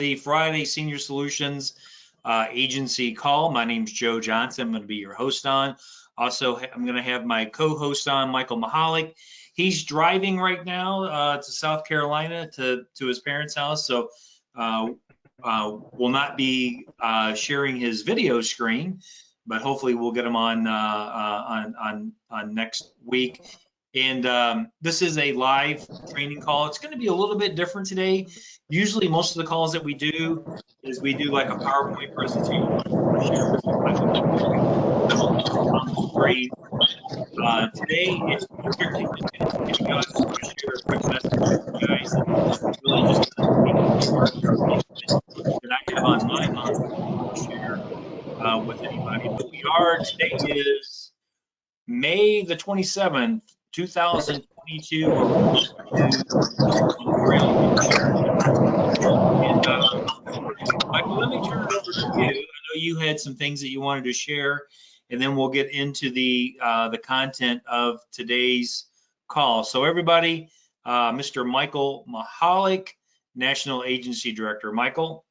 the Friday Senior Solutions agency call. My name's Joe Johnson. I'm going to be your host on. Also, I'm going to have my co-host on, Michael Mahalik. He's driving right now to South Carolina to his parents' house, so will not be sharing his video screen, but hopefully we'll get him on next week. And this is a live training call. It's going to be a little bit different today. Usually most of the calls that we do is we do like a PowerPoint presentation. Great. Today it's strictly just going to share a quick message with you guys. Really just that I have on my mind to share with anybody. But today is May the 27th, 2022. Michael, let me turn it over to you. I know you had some things that you wanted to share, and then we'll get into the content of today's call. So everybody, Mr. Michael Mahalik, National Agency Director. Michael?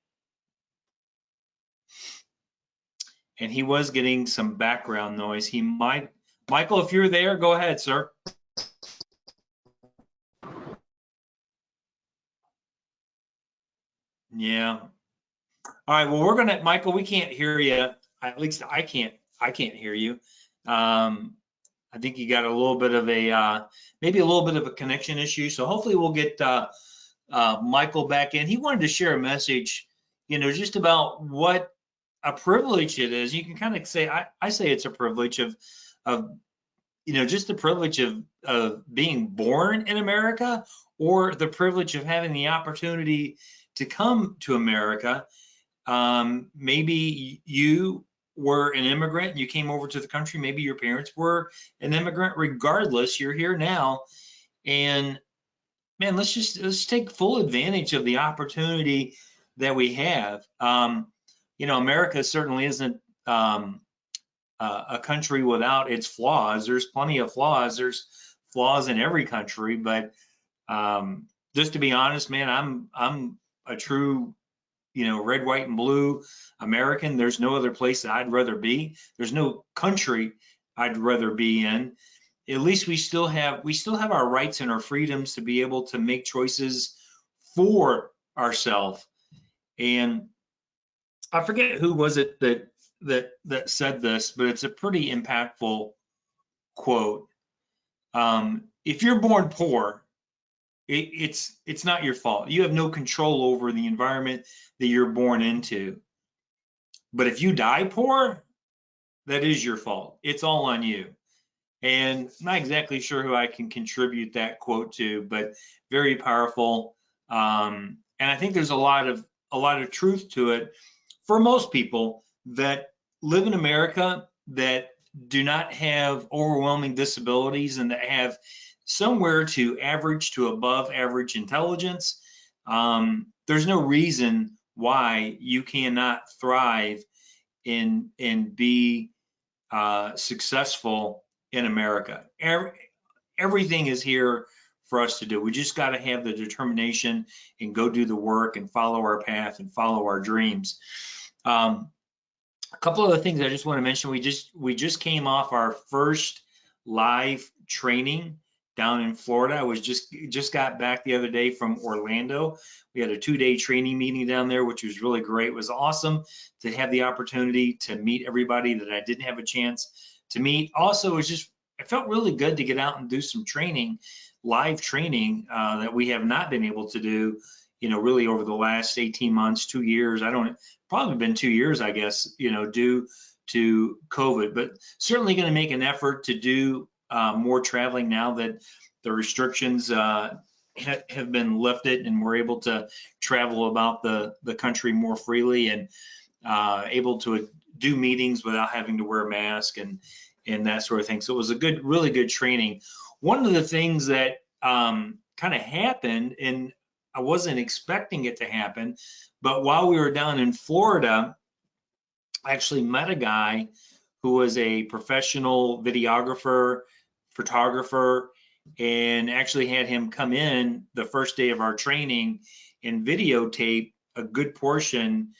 And he was getting some background noise. Michael, if you're there, go ahead, sir. Yeah. All right, well, Michael, we can't hear you. At least I can't hear you. I think you got a little bit of maybe a little bit of a connection issue. So hopefully we'll get Michael back in. He wanted to share a message, just about what a privilege it is. You can kind of say, I say it's a privilege of just the privilege of being born in America, or the privilege of having the opportunity to come to America. Maybe you were an immigrant and you came over to the country. Maybe your parents were an immigrant. Regardless, you're here now, and man, let's take full advantage of the opportunity that we have. America certainly isn't a country without its flaws. There's plenty of flaws. There's flaws in every country, but just to be honest, man, I'm a true red, white, and blue American. There's no other place that I'd rather be. There's no country I'd rather be in. At least we still have our rights and our freedoms to be able to make choices for ourselves. And I forget who was it that said this, but it's a pretty impactful quote. If you're born poor, it's not your fault. You have no control over the environment that you're born into. But if you die poor, that is your fault. It's all on you. And I'm not exactly sure who I can contribute that quote to, but very powerful. And I think there's a lot of truth to it for most people that live in America that do not have overwhelming disabilities and that have somewhere to average to above average intelligence. There's no reason why you cannot thrive and be successful in America. Everything is here for us to do. We just got to have the determination and go do the work and follow our path and follow our dreams. A couple of the things I just want to mention. We just came off our first live training down in Florida. I was just got back the other day from Orlando. We had a 2-day training meeting down there, which was really great. It was awesome to have the opportunity to meet everybody that I didn't have a chance to meet. Also, it felt really good to get out and do some training, live training that we have not been able to do, really over the last 18 months, 2 years. Probably been 2 years, I guess, due to COVID, but certainly going to make an effort to do more traveling now that the restrictions have been lifted and we're able to travel about the country more freely and able to do meetings without having to wear a mask and that sort of thing. So it was a really good training. One of the things that kind of happened, and I wasn't expecting it to happen, but while we were down in Florida, I actually met a guy who was a professional videographer, photographer, and actually had him come in the first day of our training and videotape a good portion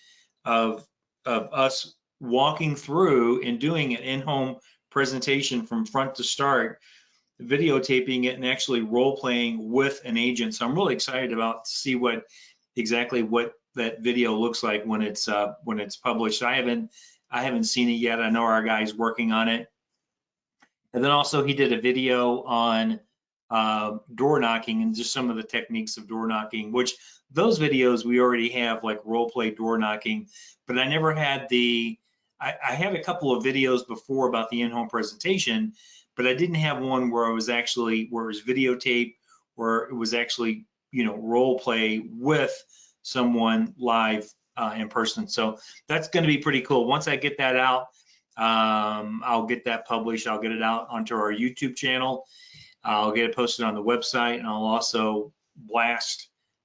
of us walking through and doing an in-home presentation from front to start, videotaping it and actually role playing with an agent. So I'm really excited about to see exactly what that video looks like when it's published. I haven't seen it yet. I know our guy's working on it. And then also he did a video on door knocking and just some of the techniques of door knocking, which those videos we already have, like role play door knocking, but I never had I had a couple of videos before about the in-home presentation, but I didn't have one where it was videotape, where it was actually, role play with someone live in person. So that's going to be pretty cool. Once I get that out, I'll get that published. I'll get it out onto our YouTube channel. I'll get it posted on the website, and I'll also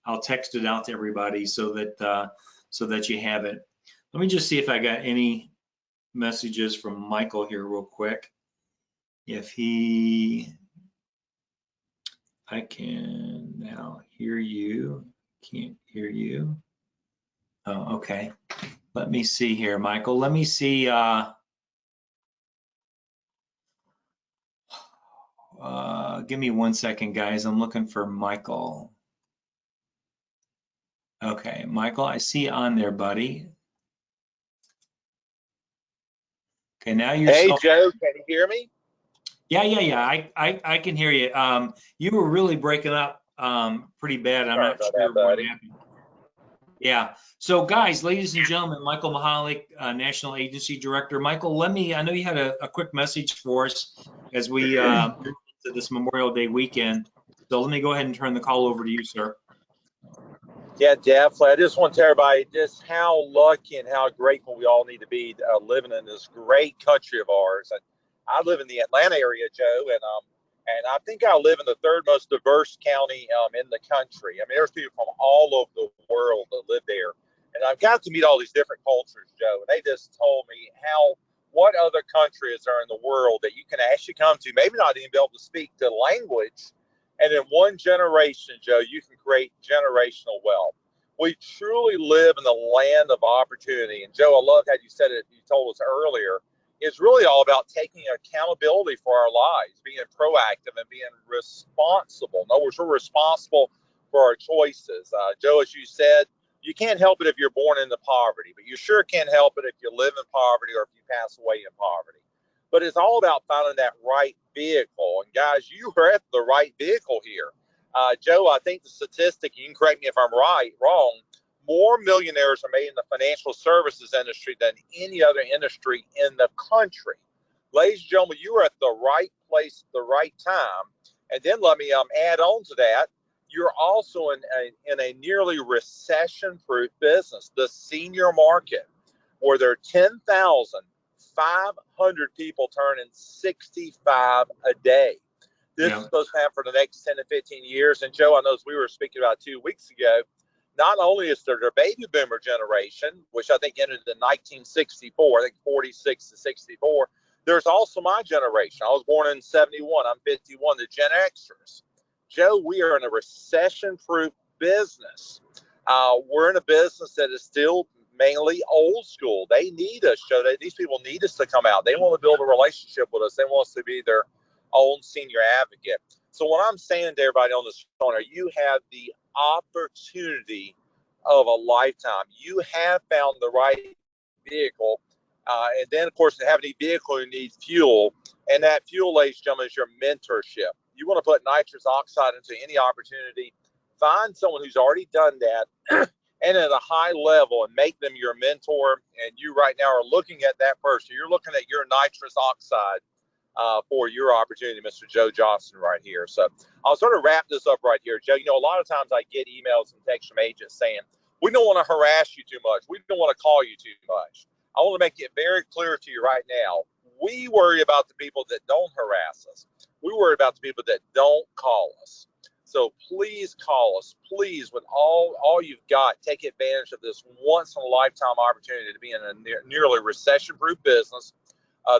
I'll text it out to everybody so that you have it. Let me just see if I got any messages from Michael here real quick. I can now hear you. Can't hear you. Oh, okay. Let me see here, Michael. Let me see. Give me 1 second, guys. I'm looking for Michael. Okay, Michael, I see you on there, buddy. Okay, now you're. Hey, Joe, can you hear me? Yeah. I can hear you. You were really breaking up pretty bad. I'm not sure what happened. Yeah. So, guys, ladies and gentlemen, Michael Mahalik, National Agency Director. Michael, I know you had a quick message for us as we move into this Memorial Day weekend. So let me go ahead and turn the call over to you, sir. Yeah, definitely. I just want to tell everybody just how lucky and how grateful we all need to be living in this great country of ours. And I live in the Atlanta area, Joe, and I think I live in the third most diverse county in the country. I mean, there's people from all over the world that live there, and I've got to meet all these different cultures, Joe. And they just told me what other country is there in the world that you can actually come to, maybe not even be able to speak the language. And in one generation, Joe, you can create generational wealth. We truly live in the land of opportunity. And Joe, I love how you said it, you told us earlier, it's really all about taking accountability for our lives, being proactive and being responsible. In other words, we're responsible for our choices. Joe, as you said, you can't help it if you're born into poverty, but you sure can't help it if you live in poverty or if you pass away in poverty. But it's all about finding that right vehicle. And guys, you are at the right vehicle here. Joe, I think the statistic, you can correct me if I'm wrong, more millionaires are made in the financial services industry than any other industry in the country. Ladies and gentlemen, you are at the right place at the right time. And then let me add on to that. You're also in a nearly recession-proof business, the senior market, where there are 10,500 people turning 65 a day. This is supposed to happen for the next 10 to 15 years. And Joe, I know as we were speaking about 2 weeks ago, not only is there the baby boomer generation, which I think ended in 1964, I think 46 to 64, there's also my generation. I was born in 71. I'm 51, the Gen Xers. Joe, we are in a recession-proof business. We're in a business that is still mainly old school. They need us, Joe. These people need us to come out. They want to build a relationship with us. They want us to be their own senior advocate. So what I'm saying to everybody on this phone, you have the opportunity of a lifetime. You have found the right vehicle. And then, of course, to have any vehicle, you need fuel. And that fuel, ladies and gentlemen, is your mentorship. You want to put nitrous oxide into any opportunity. Find someone who's already done that and at a high level and make them your mentor. And you right now are looking at that person. You're looking at your nitrous oxide for your opportunity, Mr. Joe Johnson right here. So I'll sort of wrap this up right here. Joe, you know, a lot of times I get emails and texts from agents saying, we don't want to harass you too much. We don't want to call you too much. I want to make it very clear to you right now. We worry about the people that don't harass us. We worry about the people that don't call us. So please call us. Please, with all you've got, take advantage of this once-in-a-lifetime opportunity to be in a nearly recession-proof business.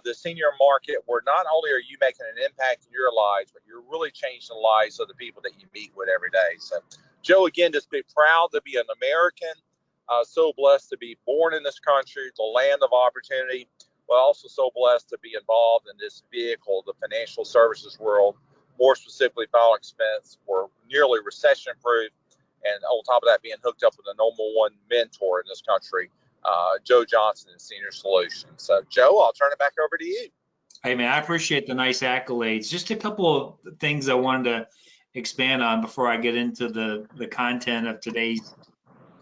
The senior market, where not only are you making an impact in your lives, but you're really changing the lives of the people that you meet with every day. So, Joe, again, just be proud to be an American. So blessed to be born in this country, the land of opportunity, but also so blessed to be involved in this vehicle, the financial services world, more specifically File Expense. We're nearly recession-proof, and on top of that, being hooked up with the #1 mentor in this country, Joe Johnson in Senior Solutions. So, Joe, I'll turn it back over to you. Hey, man, I appreciate the nice accolades. Just a couple of things I wanted to expand on before I get into the content of today's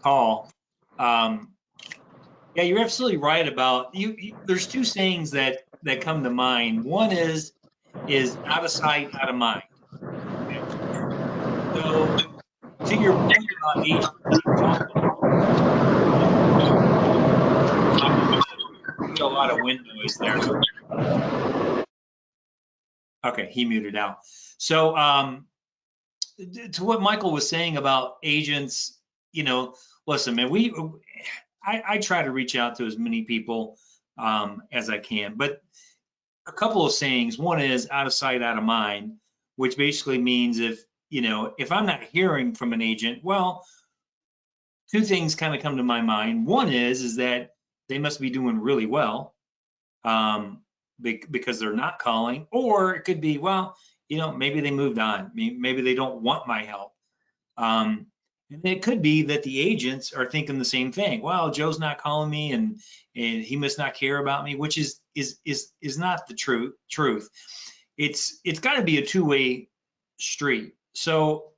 call. Yeah, you're absolutely right about there's two sayings that come to mind. One is out of sight, out of mind. So to your point about agents not calling, a lot of wind noise there. Okay, he muted out. So to what Michael was saying about agents, listen, man, I try to reach out to as many people as I can, but a couple of sayings. One is out of sight, out of mind, which basically means if I'm not hearing from an agent, well, two things kind of come to my mind. One is that they must be doing really well because they're not calling, or it could be, well, maybe they moved on. Maybe they don't want my help. And it could be that the agents are thinking the same thing. Well, Joe's not calling me, and he must not care about me, which is not the truth. It's got to be a two-way street. So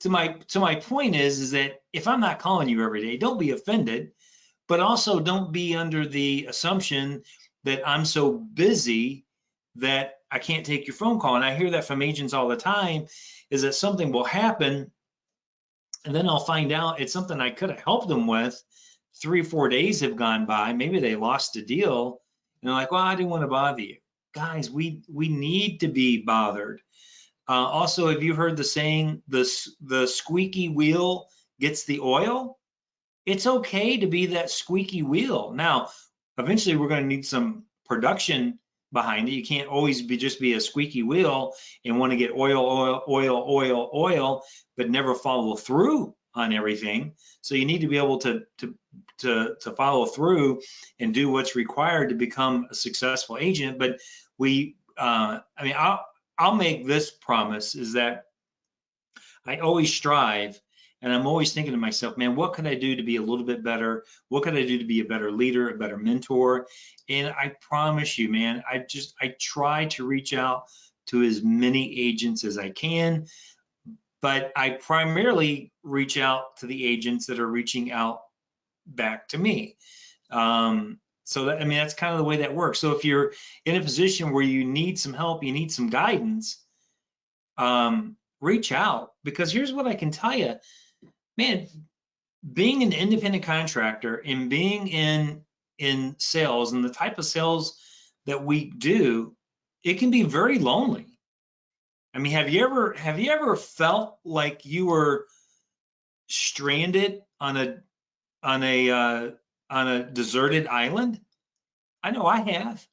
to my point is that if I'm not calling you every day, don't be offended, but also don't be under the assumption that I'm so busy that I can't take your phone call. And I hear that from agents all the time, is that something will happen and then I'll find out it's something I could have helped them with. 3 or 4 days have gone by. Maybe they lost a deal. And they're like, well, I didn't want to bother you. Guys, we need to be bothered. Also, have you heard the saying, the squeaky wheel gets the oil? It's okay to be that squeaky wheel. Now, eventually we're going to need some production behind it. You can't always just be a squeaky wheel and want to get oil, but never follow through on everything. So you need to be able to follow through and do what's required to become a successful agent. But I'll make this promise, is that I always strive, and I'm always thinking to myself, man, what could I do to be a little bit better? What could I do to be a better leader, a better mentor? And I promise you, man, I try to reach out to as many agents as I can, but I primarily reach out to the agents that are reaching out back to me. So that's kind of the way that works. So if you're in a position where you need some help, you need some guidance, reach out, because here's what I can tell you, man, being an independent contractor and being in sales and the type of sales that we do, it can be very lonely. I mean, have you ever felt like you were stranded on a deserted island? I know I have.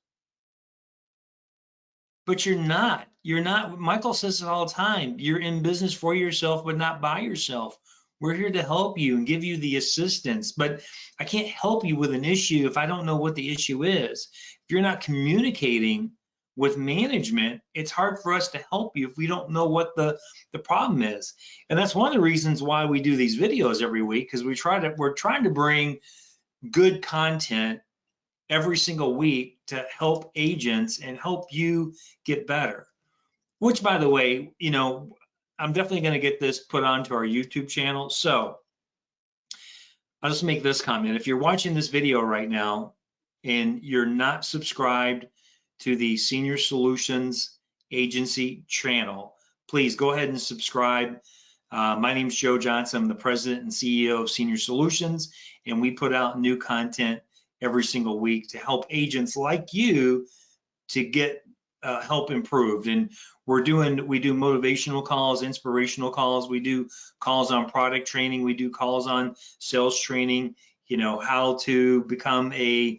But you're not. Michael says it all the time. You're in business for yourself, but not by yourself. We're here to help you and give you the assistance, but I can't help you with an issue if I don't know what the issue is. If you're not communicating with management, it's hard for us to help you if we don't know what the problem is. And that's one of the reasons why we do these videos every week, because we're trying to bring good content every single week to help agents and help you get better. Which, by the way, I'm definitely going to get this put onto our YouTube channel. So I'll just make this comment. If you're watching this video right now and you're not subscribed to the Senior Solutions Agency channel, please go ahead and subscribe. My name is Joe Johnson. I'm the president and CEO of Senior Solutions, and we put out new content every single week to help agents like you to get help improved. And we do motivational calls, inspirational calls. We do calls on product training. We do calls on sales training, how to become a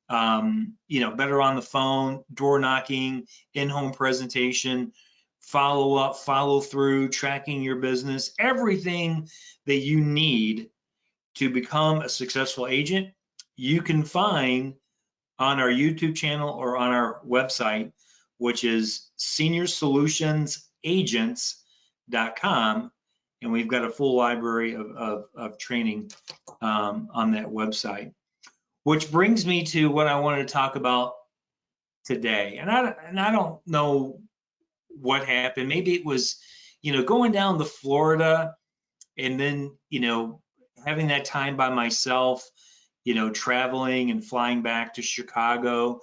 better on the phone, door knocking, in-home presentation, follow up, follow through, tracking your business, everything that you need to become a successful agent, you can find on our YouTube channel or on our website, which is seniorssolutionsagents.com. And we've got a full library of training on that website. Which brings me to what I wanted to talk about today. And I don't know what happened. Maybe it was, going down to Florida and then, having that time by myself, traveling and flying back to Chicago.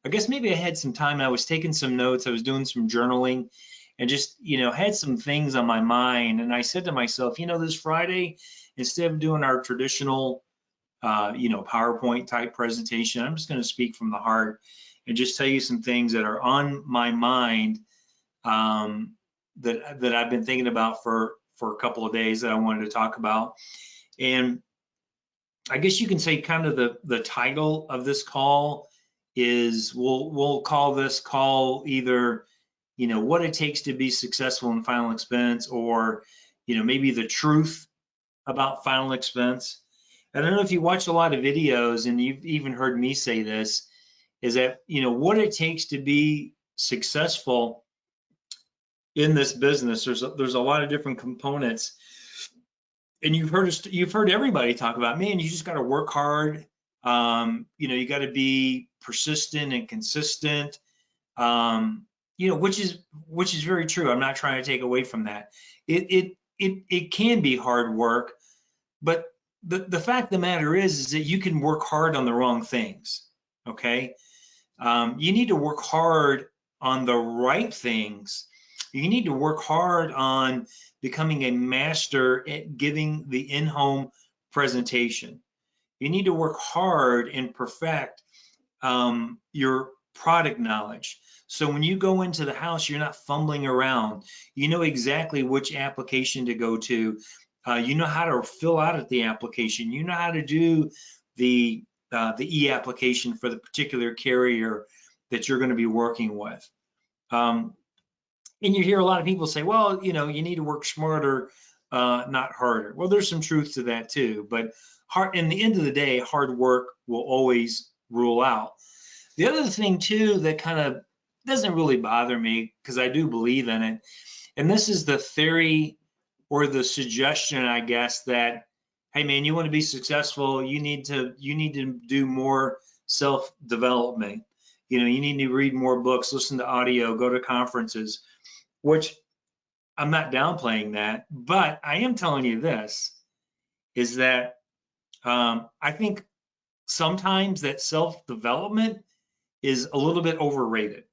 I guess maybe I had some time. I was taking some notes. I was doing some journaling and just, had some things on my mind. And I said to myself, this Friday, instead of doing our traditional, PowerPoint type presentation, I'm just going to speak from the heart and just tell you some things that are on my mind that I've been thinking about for a couple of days that I wanted to talk about. And I guess you can say kind of the title of this call is we'll call this call either, what it takes to be successful in final expense, or, maybe the truth about final expense. I don't know if you watch a lot of videos and you've even heard me say this, is that, what it takes to be successful in this business. There's a lot of different components, and you've heard everybody talk about, man, you just got to work hard. You got to be persistent and consistent. Which is very true. I'm not trying to take away from that. It can be hard work, but the fact of the matter is that you can work hard on the wrong things. Okay, you need to work hard on the right things. You need to work hard on becoming a master at giving the in-home presentation. You need to work hard and perfect your product knowledge. So when you go into the house, you're not fumbling around. You know exactly which application to go to. You know how to fill out the application. You know how to do the e-application for the particular carrier that you're going to be working with. And you hear a lot of people say, well, you need to work smarter, not harder. Well, there's some truth to that too, but in the end of the day, hard work will always rule out. The other thing too that kind of doesn't really bother me, because I do believe in it, and this is the theory or the suggestion, I guess, that, hey man, you want to be successful, you need to do more self-development. You need to read more books, listen to audio, go to conferences, which I'm not downplaying that, but I am telling you this, is that I think sometimes that self-development is a little bit overrated.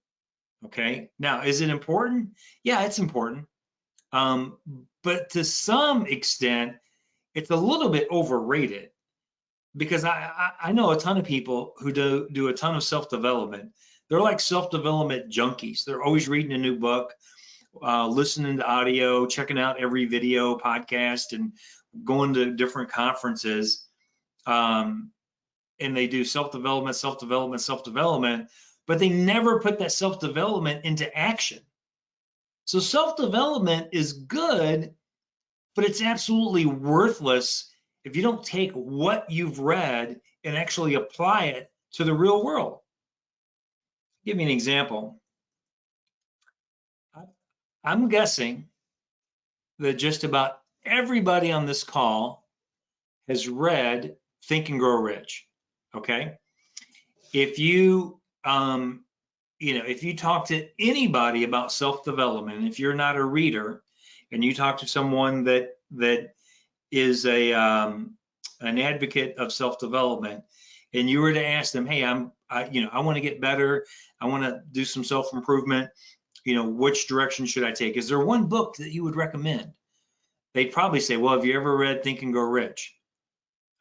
Okay, now is it important? Yeah, it's important, but to some extent it's a little bit overrated, because I know a ton of people who do a ton of self-development. They're like self-development junkies. They're always reading a new book, listening to audio, checking out every video podcast, and going to different conferences. And they do self-development, but they never put that self-development into action. So self-development is good, but it's absolutely worthless if you don't take what you've read and actually apply it to the real world. I'll give you an example. I'm guessing that just about everybody on this call has read Think and Grow Rich. Okay, if you if you talk to anybody about self-development, if you're not a reader and you talk to someone that is an advocate of self-development, and you were to ask them, hey, I want to get better, I want to do some self-improvement, which direction should I take? Is there one book that you would recommend? They'd probably say, well, have you ever read Think and Grow Rich?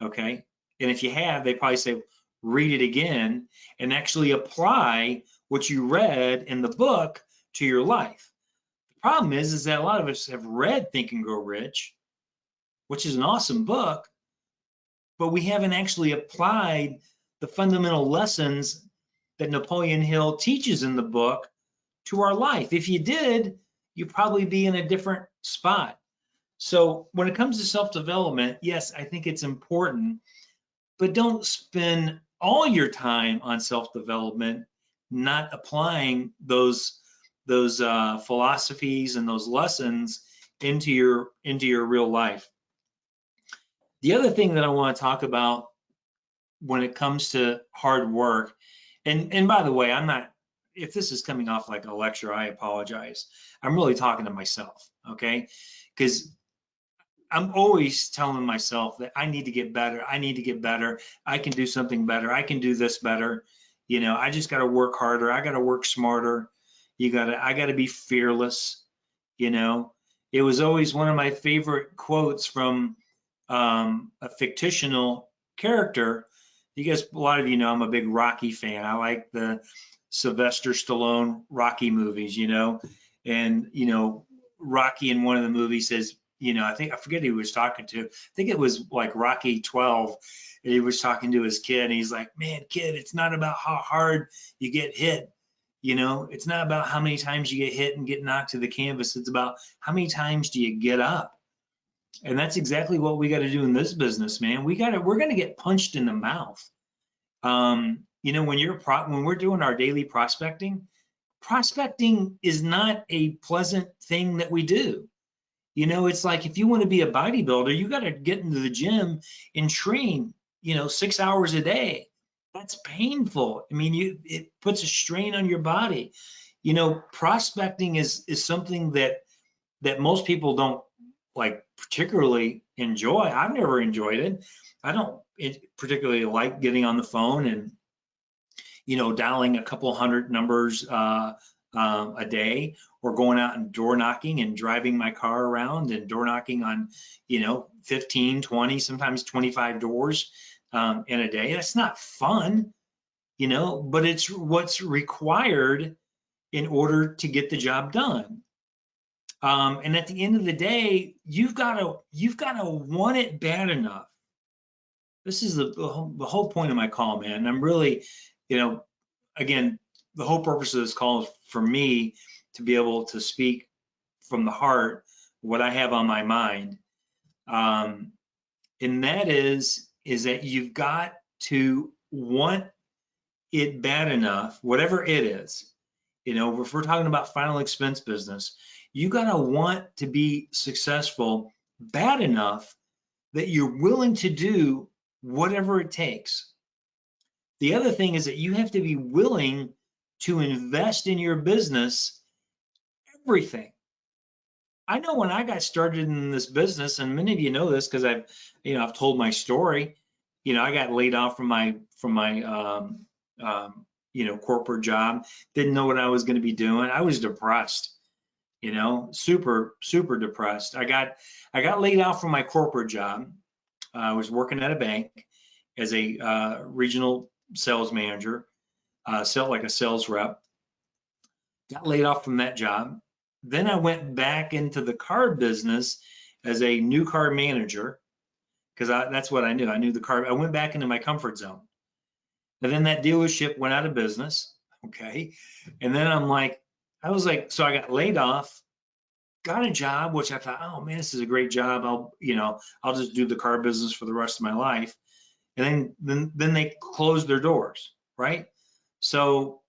Okay, and if you have, they probably say, read it again and actually apply what you read in the book to your life. The problem is that a lot of us have read Think and Grow Rich, which is an awesome book, but we haven't actually applied the fundamental lessons that Napoleon Hill teaches in the book to our life. If you did, you'd probably be in a different spot. So when it comes to self-development, yes, I think it's important, but don't spend all your time on self-development, not applying those philosophies and those lessons into your real life. The other thing that I want to talk about when it comes to hard work, and by the way, I'm not, if this is coming off like a lecture, I apologize. I'm really talking to myself, okay? Because I'm always telling myself that I need to get better. I need to get better. I can do something better. I can do this better. You know, I just got to work harder. I got to work smarter. I got to be fearless. You know, it was always one of my favorite quotes from a fictional character. You guys, a lot of you know, I'm a big Rocky fan. I like the Sylvester Stallone Rocky movies, you know, and, you know, Rocky in one of the movies says, you know, I forget who he was talking to. I think it was like Rocky 12. And he was talking to his kid and he's like, man, kid, it's not about how hard you get hit. You know, it's not about how many times you get hit and get knocked to the canvas. It's about how many times do you get up? And that's exactly what we got to do in this business, man. We're going to get punched in the mouth. You know, when we're doing our daily prospecting is not a pleasant thing that we do. You know, it's like if you want to be a bodybuilder, you got to get into the gym and train, you know, 6 hours a day. That's painful. I mean, it puts a strain on your body. You know, prospecting is something that most people don't like particularly enjoy. I've never enjoyed it. I don't particularly like getting on the phone and, you know, dialing a couple hundred numbers a day, or going out and door knocking and driving my car around and door knocking on, you know, 15, 20, sometimes 25 doors in a day. That's not fun, you know, but it's what's required in order to get the job done. And at the end of the day, you've got to want it bad enough. This is the whole point of my call, man. I'm really, you know, again, the whole purpose of this call is for me to be able to speak from the heart what I have on my mind, and that is that you've got to want it bad enough, whatever it is. You know, if we're talking about final expense business, you got to want to be successful bad enough that you're willing to do whatever it takes. The other thing is that you have to be willing to invest in your business everything. I know when I got started in this business, and many of you know this because I've told my story. You know, I got laid off from my you know, corporate job. Didn't know what I was going to be doing. I was depressed. You know, super depressed. I got laid off from my corporate job. I was working at a bank as a regional sales manager, like a sales rep. Got laid off from that job. Then I went back into the car business as a new car manager because that's what I knew. I knew the car. I went back into my comfort zone. And then that dealership went out of business. Okay. And then I was like, so I got laid off, got a job, which I thought, oh man, this is a great job. I'll just do the car business for the rest of my life. And then they closed their doors, right? So,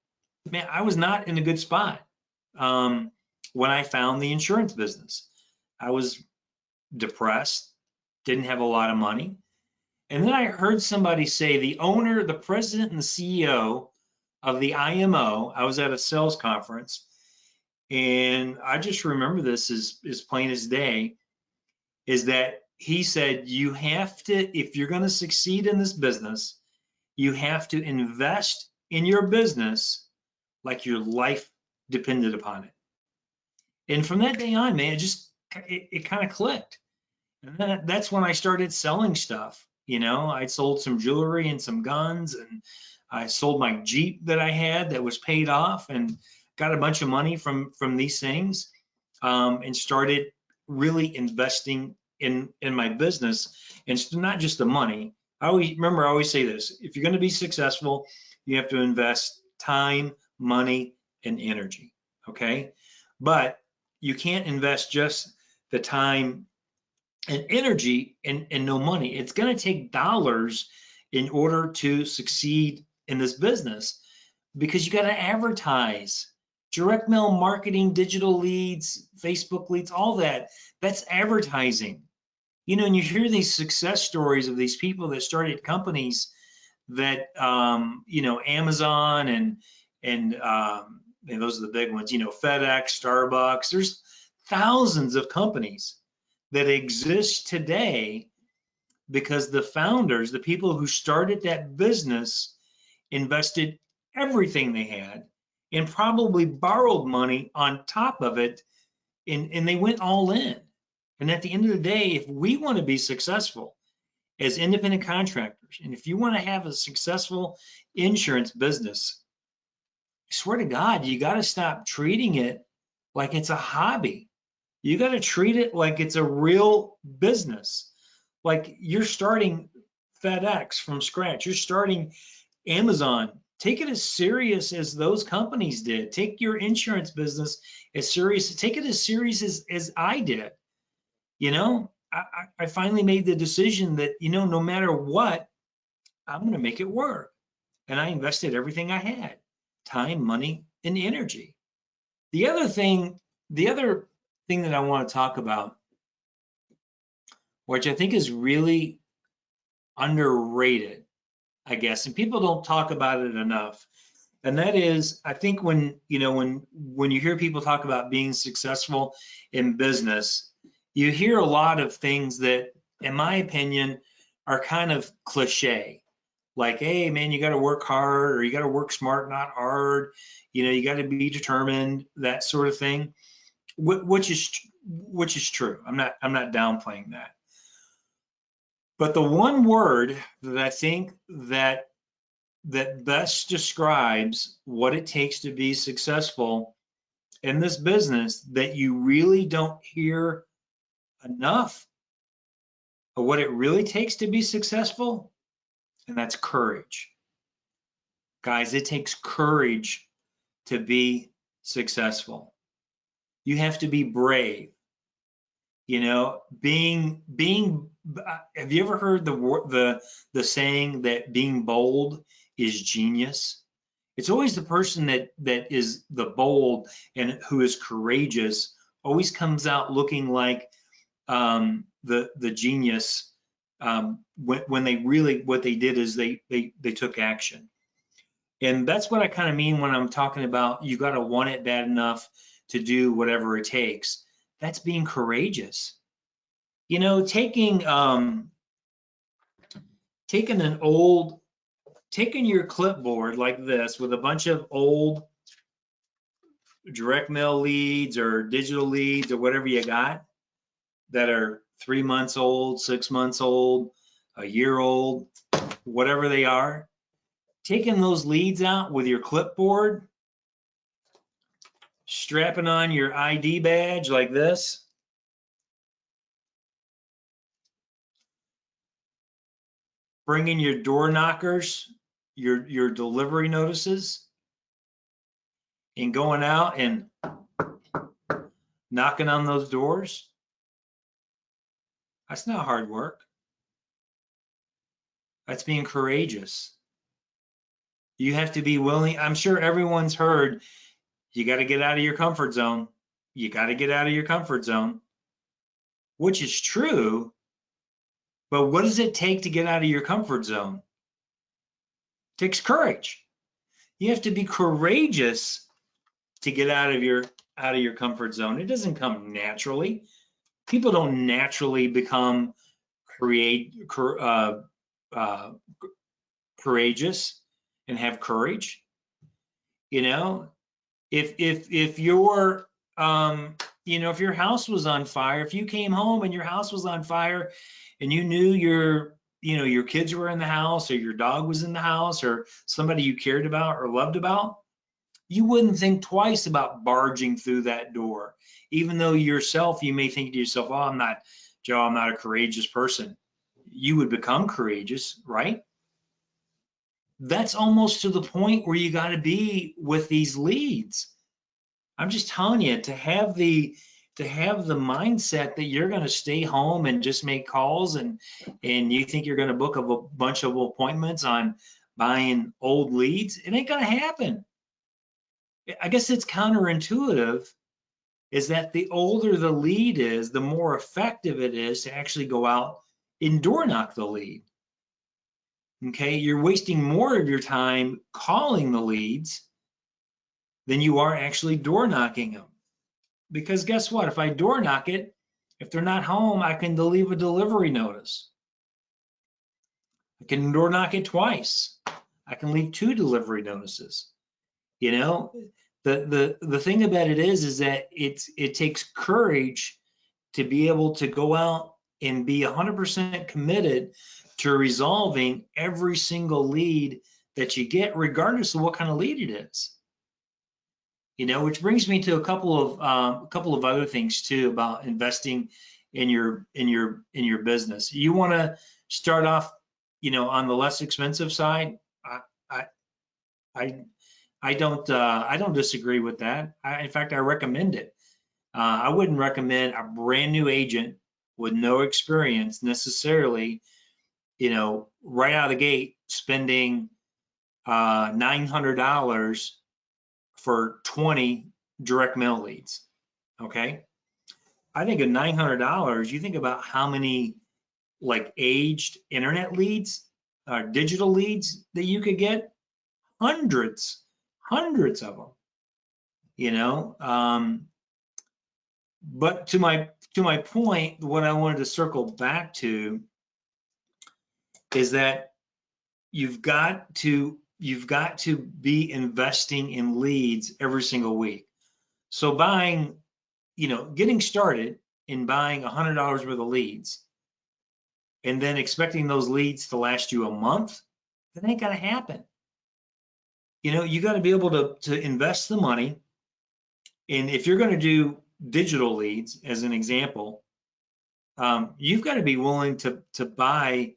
man, I was not in a good spot when I found the insurance business. I was depressed, didn't have a lot of money. And then I heard somebody say the owner, the president, and the CEO of the IMO, I was at a sales conference, and I just remember this as plain as day, is that he said, you have to, if you're going to succeed in this business, you have to invest in your business like your life depended upon it. And from that day on, man, it kind of clicked. And then that's when I started selling stuff. You know, I sold some jewelry and some guns, and I sold my Jeep that I had that was paid off, and got a bunch of money from these things, and started really investing in my business. And it's not just the money. I always say this: if you're going to be successful, you have to invest time, money, and energy. Okay, but you can't invest just the time and energy and no money. It's going to take dollars in order to succeed in this business because you got to advertise, direct mail marketing, digital leads, Facebook leads, all that. That's advertising. You know, and you hear these success stories of these people that started companies that, you know, Amazon and those are the big ones, you know, FedEx, Starbucks. There's thousands of companies that exist today because the founders, the people who started that business, invested everything they had and probably borrowed money on top of it, and they went all in. And at the end of the day, if we want to be successful as independent contractors, and if you want to have a successful insurance business, I swear to God, you got to stop treating it like it's a hobby. You got to treat it like it's a real business. Like you're starting FedEx from scratch. You're starting Amazon. Take it as serious as those companies did. Take your insurance business as serious. Take it as serious as I did. You know, I finally made the decision that, you know, no matter what, I'm going to make it work. And I invested everything I had, time, money, and energy. The other thing that I want to talk about, which I think is really underrated, I guess, and people don't talk about it enough. And that is, I think when you hear people talk about being successful in business, you hear a lot of things that, in my opinion, are kind of cliche. Like, hey, man, you got to work hard, or you got to work smart, not hard. You know, you got to be determined, that sort of thing, which is true. I'm not downplaying that. But the one word that I think that best describes what it takes to be successful in this business that you really don't hear enough of what it really takes to be successful, and that's courage. Guys, it takes courage to be successful. You have to be brave. You know, have you ever heard the saying that being bold is genius? It's always the person that is the bold and who is courageous always comes out looking like the genius when they really, what they did is they took action. And that's what I kind of mean when I'm talking about you got to want it bad enough to do whatever it takes. That's being courageous. You know, taking your clipboard like this with a bunch of old direct mail leads or digital leads or whatever you got that are 3 months old, 6 months old, a year old, whatever they are, taking those leads out with your clipboard, strapping on your ID badge like this, bringing your door knockers, your delivery notices, and going out and knocking on those doors. That's not hard work. That's being courageous. You have to be willing. I'm sure everyone's heard, you got to get out of your comfort zone. You got to get out of your comfort zone, which is true. But what does it take to get out of your comfort zone? It takes courage. You have to be courageous to get out of your comfort zone. It doesn't come naturally. People don't naturally become courageous and have courage. You know, if your if your house was on fire, if you came home and your house was on fire and you knew your kids were in the house or your dog was in the house or somebody you cared about or loved about, you wouldn't think twice about barging through that door, even though yourself, you may think to yourself, oh, I'm not a courageous person. You would become courageous, right? That's almost to the point where you got to be with these leads. I'm just telling you, to have the to have the mindset that you're going to stay home and just make calls and you think you're going to book a bunch of appointments on buying old leads. It ain't going to happen. I guess it's counterintuitive, is that the older the lead is, the more effective it is to actually go out and door knock the lead. Okay, you're wasting more of your time calling the leads than you are actually door knocking them. Because guess what? If I door knock it, if they're not home, I can leave a delivery notice. I can door knock it twice. I can leave 2 delivery notices. You know, the thing about it is that it takes courage to be able to go out and be 100% committed to resolving every single lead that you get, regardless of what kind of lead it is. You know, which brings me to a couple of other things too about investing in your business. You want to start off, you know, on the less expensive side. I don't disagree with that. In fact, I recommend it. I wouldn't recommend a brand new agent with no experience necessarily, you know, right out of the gate spending $900 for 20 direct mail leads. Okay, I think at $900, you think about how many like aged internet leads, digital leads that you could get. Hundreds of them. You know, but to my point, what I wanted to circle back to is that you've got to be investing in leads every single week. So buying, you know, getting started in buying $100 worth of leads and then expecting those leads to last you a month, that ain't gonna happen. You know, you got to be able to invest the money. And if you're going to do digital leads, as an example, you've got to be willing to buy,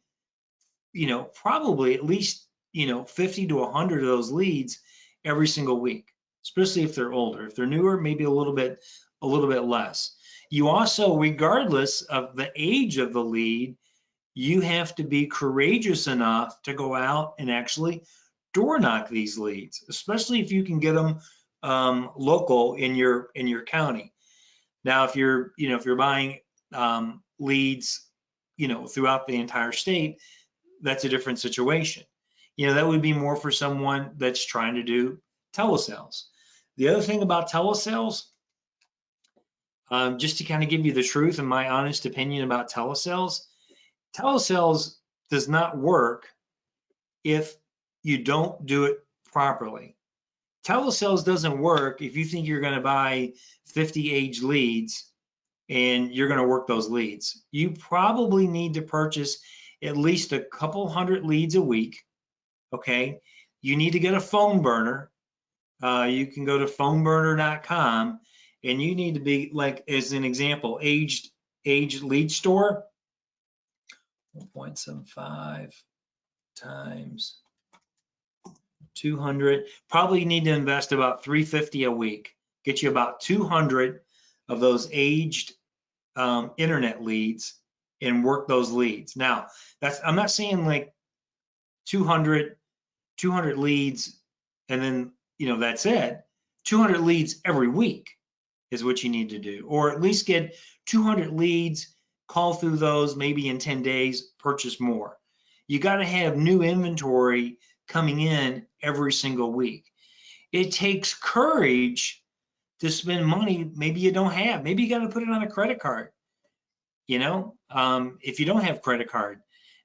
you know, probably at least, you know, 50 to 100 of those leads every single week, especially if they're older. If they're newer, maybe a little bit less. You also, regardless of the age of the lead, you have to be courageous enough to go out and actually door knock these leads, especially if you can get them local in your county. Now, if you're buying leads, you know, throughout the entire state, that's a different situation. You know, that would be more for someone that's trying to do telesales. The other thing about telesales, just to kind of give you the truth and my honest opinion about telesales does not work if you don't do it properly. Telesales doesn't work if you think you're going to buy 50 age leads and you're going to work those leads. You probably need to purchase at least a couple hundred leads a week. Okay, you need to get a phone burner. You can go to phoneburner.com and you need to be, like, as an example, aged lead store. 1.75 times 200, probably need to invest about $350 a week, get you about 200 of those aged internet leads and work those leads. Now, I'm not saying like 200 leads and then, you know, that's it. 200 leads every week is what you need to do, or at least get 200 leads, call through those maybe in 10 days, purchase more. You got to have new inventory coming in every single week. It takes courage to spend money maybe you don't have. Maybe you got to put it on a credit card. You know, if you don't have credit card,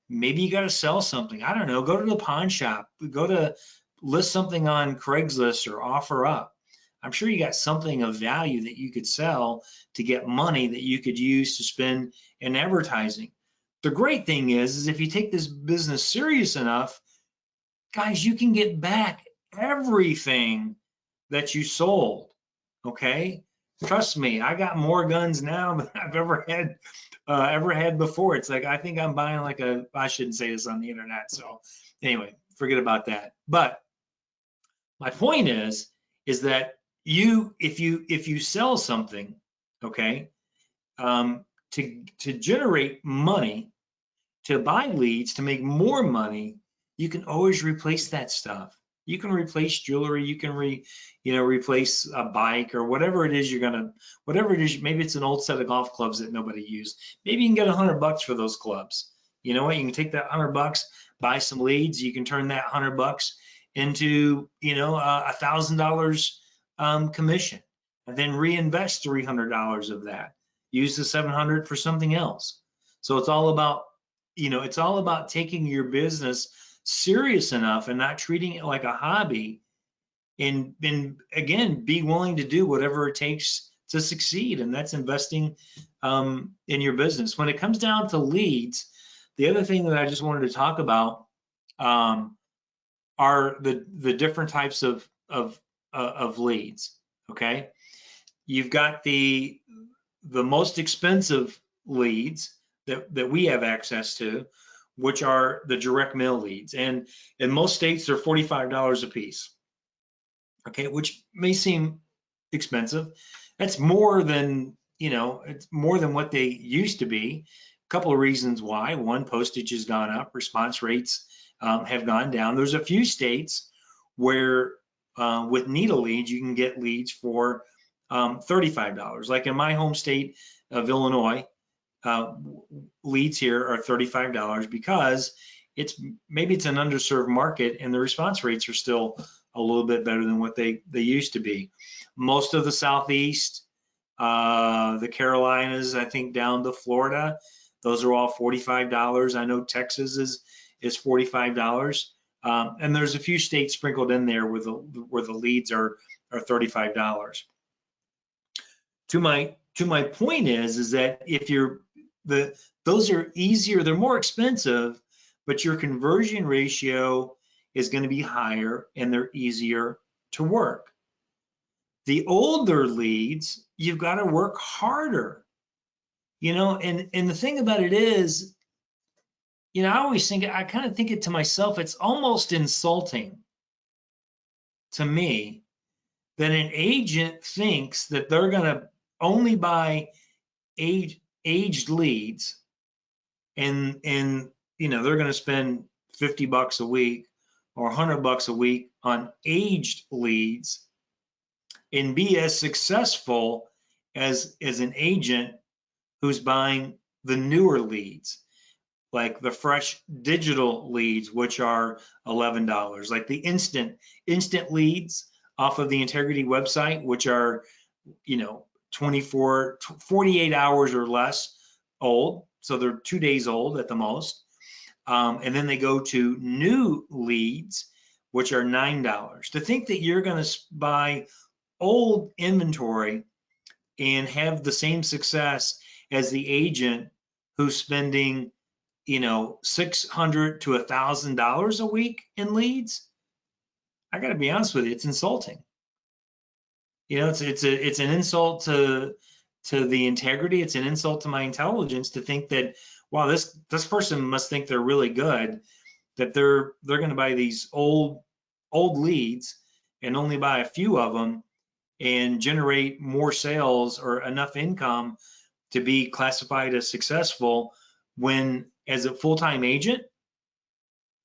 maybe you got to sell something. I don't know, go to the pawn shop, go to list something on Craigslist or OfferUp. I'm sure you got something of value that you could sell to get money that you could use to spend in advertising. The great thing is if you take this business serious enough, guys, you can get back everything that you sold. Okay, trust me, I got more guns now than I've ever had before. It's like, I think I'm buying like I shouldn't say this on the internet, so anyway, forget about that. But my point is that if you sell something, okay? To generate money, to buy leads, to make more money, you can always replace that stuff. You can replace jewelry, you can replace a bike or whatever it is whatever it is, maybe it's an old set of golf clubs that nobody used. Maybe you can get $100 for those clubs. You know what? You can take that $100, buy some leads, you can turn that $100 into, $1,000 commission, and then reinvest $300 of that. Use the 700 for something else. So it's all about taking your business serious enough and not treating it like a hobby, and again, be willing to do whatever it takes to succeed. And that's investing in your business. When it comes down to leads, the other thing that I just wanted to talk about are the different types of leads. Okay, you've got the most expensive leads that we have access to, which are the direct mail leads, and in most states they're $45 a piece. Okay, which may seem expensive. That's more than it's more than what they used to be. A couple of reasons why. One, postage has gone up, response rates have gone down. There's a few states where with needle leads you can get leads for $35. Like in my home state of Illinois, leads here are $35 because maybe it's an underserved market and the response rates are still a little bit better than what they used to be. Most of the Southeast, the Carolinas, I think down to Florida, those are all $45. I know Texas is $45. And there's a few states sprinkled in there where the leads are $35. To my point is that if those are easier, they're more expensive, but your conversion ratio is going to be higher and they're easier to work. The older leads, you've got to work harder, and the thing about it is, I kind of think it to myself, it's almost insulting to me that an agent thinks that they're going to only buy aged leads and they're going to spend $50 a week or $100 a week on aged leads and be as successful as an agent who's buying the newer leads, like the fresh digital leads, which are $11, like the instant leads off of the Integrity website, which are 48 hours or less old, so they're 2 days old at the most. And then they go to new leads, which are $9. To think that you're going to buy old inventory and have the same success as the agent who's spending $600 to $1,000 a week in leads, I got to be honest with you, it's insulting. It's an insult to the integrity. It's an insult to my intelligence to think that, wow, this person must think they're really good, that they're going to buy these old leads and only buy a few of them and generate more sales or enough income to be classified as successful, when as a full-time agent,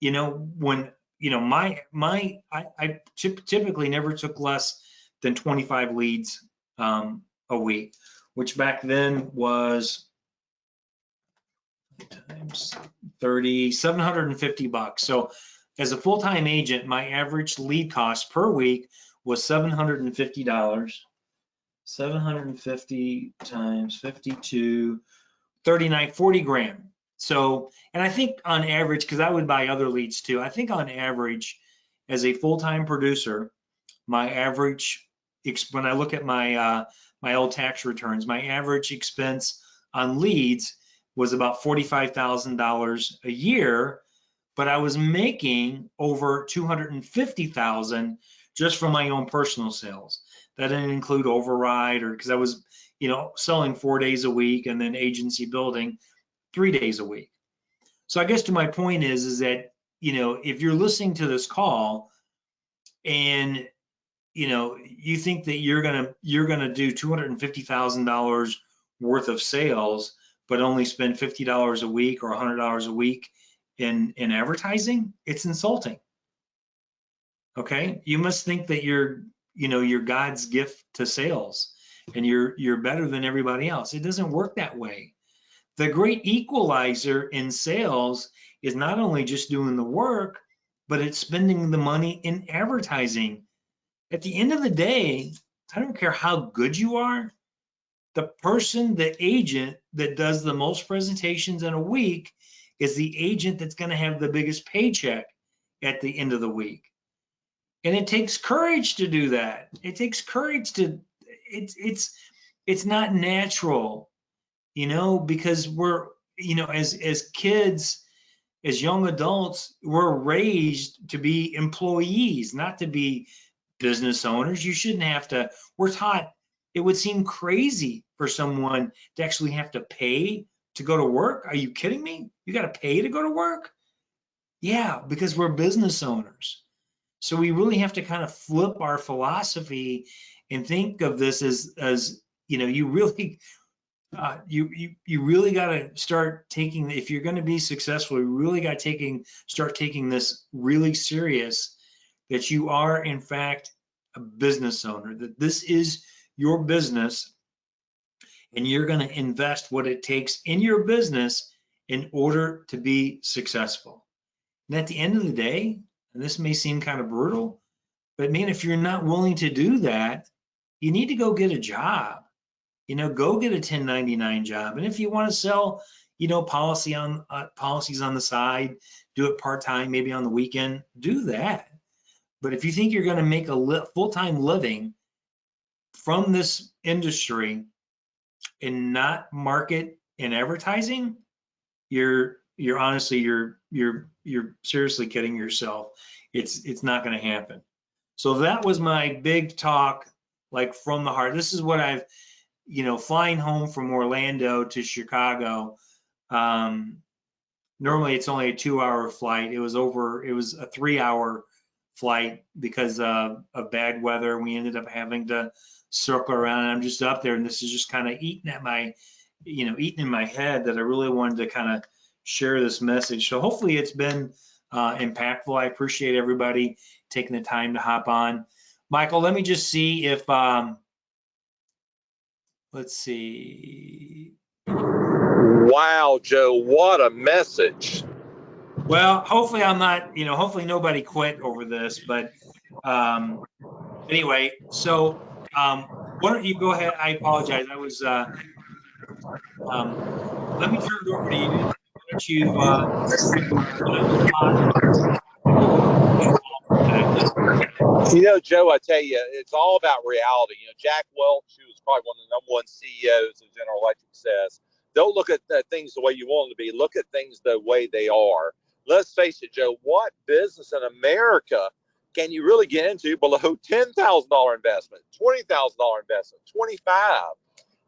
when I typically never took less than 25 leads a week, which back then was times 30, $750. So as a full-time agent, my average lead cost per week was $750. 750 times 52, 39, 40 grand. So, and I think on average, because I would buy other leads too, I think on average, as a full-time producer, my average, when I look at my my old tax returns, my average expense on leads was about $45,000 a year, but I was making over $250,000 just from my own personal sales. That didn't include override, or because I was, selling 4 days a week and then agency building 3 days a week. So I guess to my point is that, if you're listening to this call and you think that you're gonna do $250,000 worth of sales, but only spend $50 a week or $100 a week in advertising. It's insulting. Okay, you must think that you're God's gift to sales, and you're better than everybody else. It doesn't work that way. The great equalizer in sales is not only just doing the work, but it's spending the money in advertising. At the end of the day, I don't care how good you are, the agent that does the most presentations in a week is the agent that's going to have the biggest paycheck at the end of the week. And it takes courage to do that. It takes courage to, it's not natural, because we're, as kids, as young adults, we're raised to be employees, not to be business owners. You shouldn't have to. We're taught, it would seem crazy for someone to actually have to pay to go to work. Are you kidding me? You got to pay to go to work? Yeah, because we're business owners. So we really have to kind of flip our philosophy and think of this as you really you really got to start taking, if you're going to be successful, you really got to start taking this really serious, that you are in fact a business owner, that this is your business, and you're going to invest what it takes in your business in order to be successful. And at the end of the day, and this may seem kind of brutal, but man, if you're not willing to do that, you need to go get a job. Go get a 1099 job. And if you want to sell, policies on the side, do it part-time, maybe on the weekend, do that. But if you think you're going to make a full-time living from this industry and not market and advertising, you're honestly, you're seriously kidding yourself. It's not going to happen. So that was my big talk, like from the heart. This is what I've, flying home from Orlando to Chicago. Normally it's only a 2-hour flight. It was a 3-hour flight because of bad weather. We ended up having to circle around, and I'm just up there, and this is just kind of eating in my head, that I really wanted to kind of share this message. So hopefully it's been impactful. I appreciate everybody taking the time to hop on. Michael, let me just see if, let's see. Wow, Joe, what a message. Well, hopefully I'm not, hopefully nobody quit over this, but anyway, so why don't you go ahead? I apologize. I was, let me turn it over to you. Why don't you, Joe, I tell you, it's all about reality. Jack Welch, who was probably one of the #1 CEOs of General Electric, says, don't look at things the way you want them to be. Look at things the way they are. Let's face it, Joe, what business in America can you really get into below $10,000 investment, $20,000 investment, 25?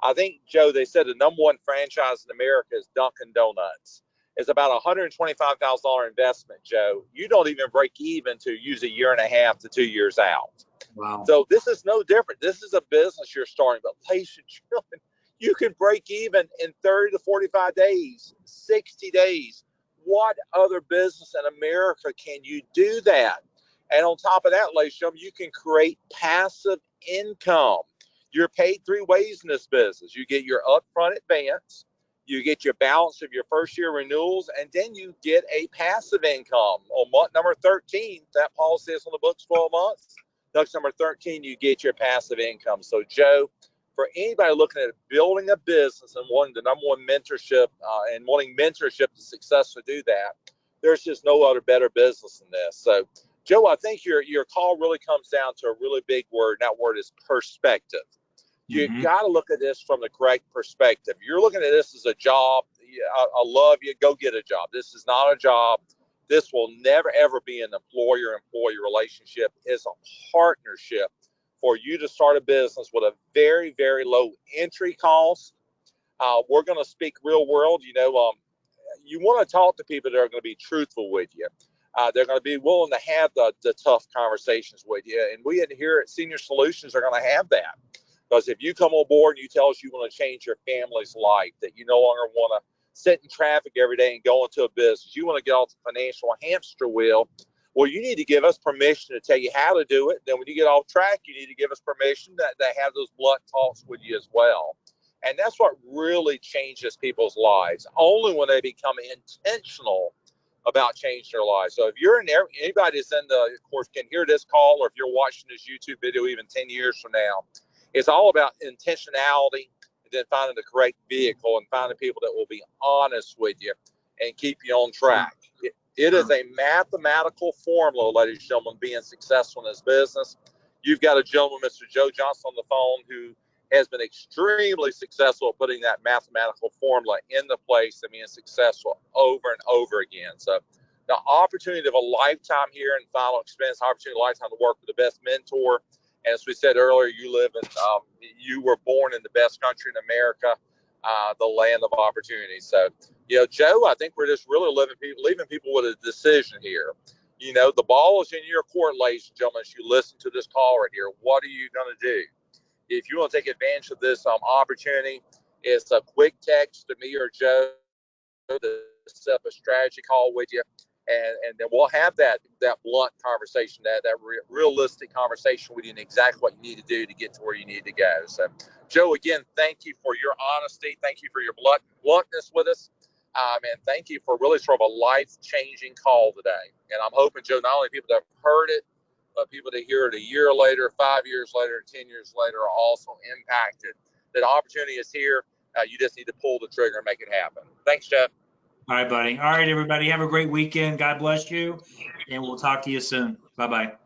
I think, Joe, they said the #1 franchise in America is Dunkin' Donuts. It's about a $125,000 investment, Joe. You don't even break even to use a 1.5 to 2 years out. Wow. So this is no different. This is a business you're starting, but ladies and gentlemen, you can break even in 30 to 45 days, 60 days. What other business in America can you do that? And on top of that, ladies and gentlemen, you can create passive income. You're paid 3 ways in this business. You get your upfront advance, you get your balance of your first year renewals, and then you get a passive income. On month number 13, that policy is on the books 12 months. Next number 13, you get your passive income. So, Joe, for anybody looking at building a business and wanting the #1 mentorship and wanting mentorship to successfully do that, there's just no other better business than this. So, Joe, I think your call really comes down to a really big word. And that word is perspective. You got to look at this from the correct perspective. You're looking at this as a job. I love you. Go get a job. This is not a job. This will never, ever be an employer-employee relationship. It's a partnership for you to start a business with a very, very low entry cost. We're going to speak real world. You want to talk to people that are going to be truthful with you. They're going to be willing to have the tough conversations with you. And we here at Senior Solutions are going to have that. Because if you come on board and you tell us you want to change your family's life, that you no longer want to sit in traffic every day and go into a business, you want to get off the financial hamster wheel, well, you need to give us permission to tell you how to do it. Then when you get off track, you need to give us permission to have those blunt talks with you as well. And that's what really changes people's lives, only when they become intentional about changing their lives. So if you're in there, anybody that's in the, of course, can hear this call, or if you're watching this YouTube video even 10 years from now, it's all about intentionality, and then finding the correct vehicle and finding people that will be honest with you and keep you on track. It is a mathematical formula, ladies and gentlemen, being successful in this business. You've got a gentleman, Mr. Joe Johnson, on the phone who has been extremely successful at putting that mathematical formula into place and being successful over and over again. So the opportunity of a lifetime here and final expense, opportunity of a lifetime to work with the best mentor. As we said earlier, you were born in the best country in America, the land of opportunity. So, Joe, I think we're just really leaving people with a decision here. The ball is in your court, ladies and gentlemen, as you listen to this call right here. What are you going to do? If you want to take advantage of this opportunity, it's a quick text to me or Joe to set up a strategy call with you. And then we'll have that blunt conversation, that realistic conversation with you, and exactly what you need to do to get to where you need to go. So, Joe, again, thank you for your honesty. Thank you for your bluntness with us. And thank you for really sort of a life-changing call today. And I'm hoping, Joe, not only people that have heard it, but people that hear it a year later, 5 years later, 10 years later are also impacted. That opportunity is here. You just need to pull the trigger and make it happen. Thanks, Jeff. All right, buddy. All right, everybody. Have a great weekend. God bless you. And we'll talk to you soon. Bye-bye.